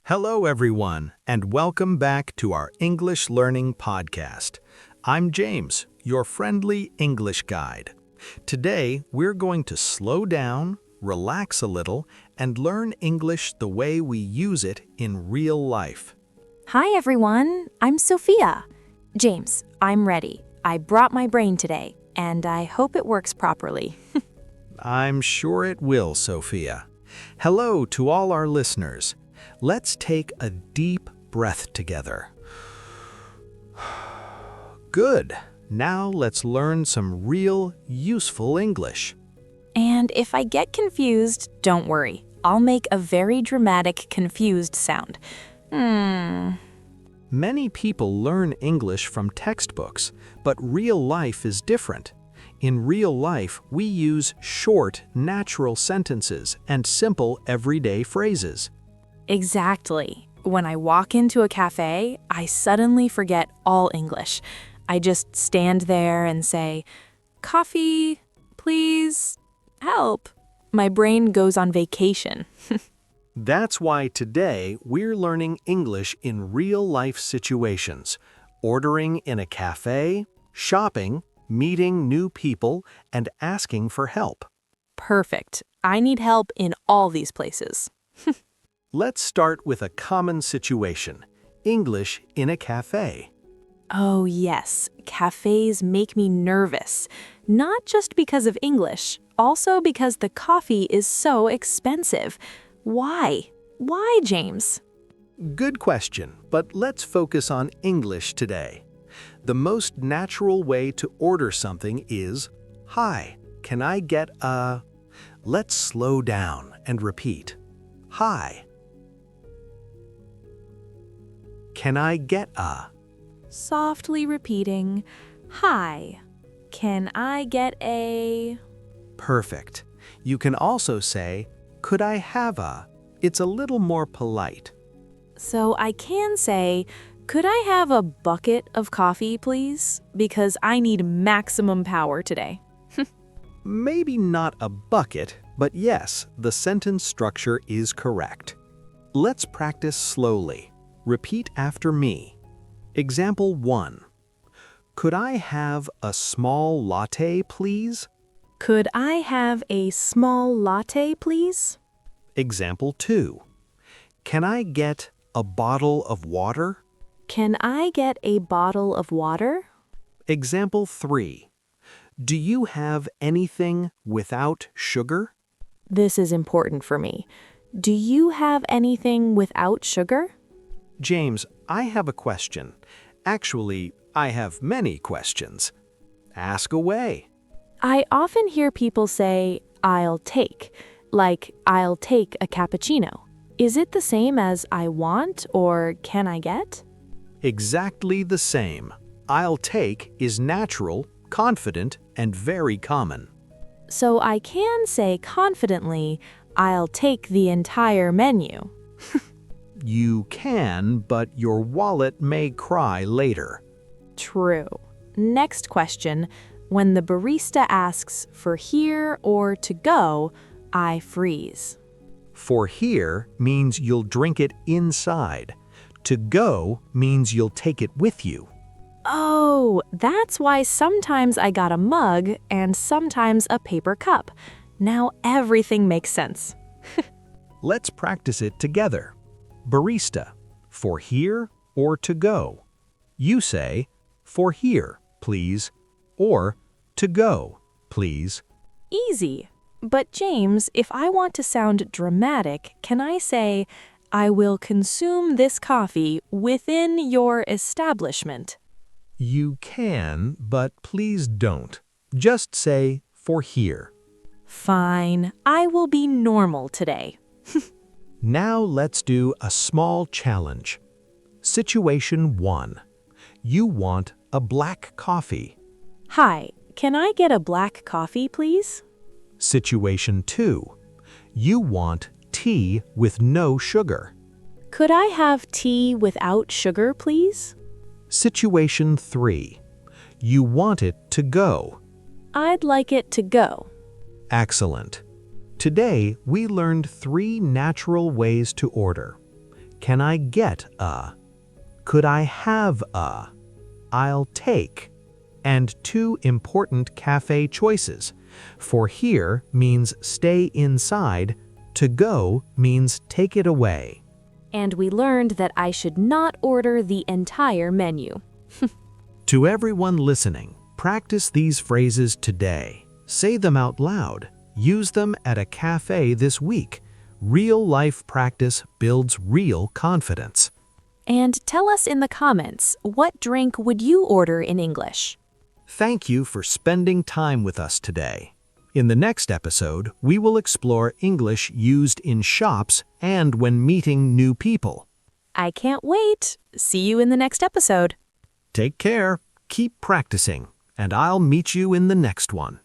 Hello, everyone, and welcome back to our English Learning Podcast. I'm James, your friendly English guide. Today, we're going to slow down, relax a little, and learn English the way we use it in real life. Hi everyone, I'm Sophia. James, I'm ready. I brought my brain today, and I hope it works properly. I'm sure it will, Sophia. Hello to all our listeners. Let's take a deep breath together. Good. Now let's learn some real, useful English. And if I get confused, don't worry. I'll make a very dramatic confused sound. Many people learn English from textbooks, but real life is different. In real life, we use short, natural sentences and simple everyday phrases. Exactly. When I walk into a cafe, I suddenly forget all English. I just stand there and say, "Coffee, please, help." My brain goes on vacation. That's why today we're learning English in real-life situations, ordering in a cafe, shopping, meeting new people, and asking for help. Perfect. I need help in all these places. Let's start with a common situation, English in a cafe. Oh yes, cafes make me nervous. Not just because of English, also because the coffee is so expensive. Why? Why, James? Good question, but let's focus on English today. The most natural way to order something is, "Hi, can I get a..." Let's slow down and repeat. Hi. Can I get a? Softly repeating, "Hi, can I get a..." Perfect. You can also say, "Could I have a?" It's a little more polite. So I can say, "Could I have a bucket of coffee, please? Because I need maximum power today." Maybe not a bucket, but yes, the sentence structure is correct. Let's practice slowly. Repeat after me. Example 1. Could I have a small latte, please? Could I have a small latte, please? Example 2. Can I get a bottle of water? Can I get a bottle of water? Example 3. Do you have anything without sugar? This is important for me. Do you have anything without sugar? James, I have a question. Actually, I have many questions. Ask away. I often hear people say, "I'll take," like, "I'll take a cappuccino." Is it the same as "I want" or "can I get"? Exactly the same. I'll take is natural, confident, and very common. So I can say confidently, "I'll take the entire menu." You can, but your wallet may cry later. True. Next question. When the barista asks for here or to go, I freeze. For here means you'll drink it inside. To go means you'll take it with you. Oh, that's why sometimes I got a mug and sometimes a paper cup. Now everything makes sense. Let's practice it together. Barista, for here or to go. You say, "For here, please," or "To go, please." Easy. But James, if I want to sound dramatic, can I say, "I will consume this coffee within your establishment"? You can, but please don't. Just say, "For here." Fine, I will be normal today. Now let's do a small challenge. Situation 1. You want a black coffee. Hi, can I get a black coffee, please? Situation 2. You want tea with no sugar. Could I have tea without sugar, please? Situation 3. You want it to go. I'd like it to go. Excellent. Today, we learned 3 natural ways to order. Can I get a? Could I have a? I'll take. And two important cafe choices. For here means stay inside, to go means take it away. And we learned that I should not order the entire menu. To everyone listening, practice these phrases today. Say them out loud. Use them at a cafe this week. Real-life practice builds real confidence. And tell us in the comments, what drink would you order in English? Thank you for spending time with us today. In the next episode, we will explore English used in shops and when meeting new people. I can't wait. See you in the next episode. Take care, keep practicing, and I'll meet you in the next one.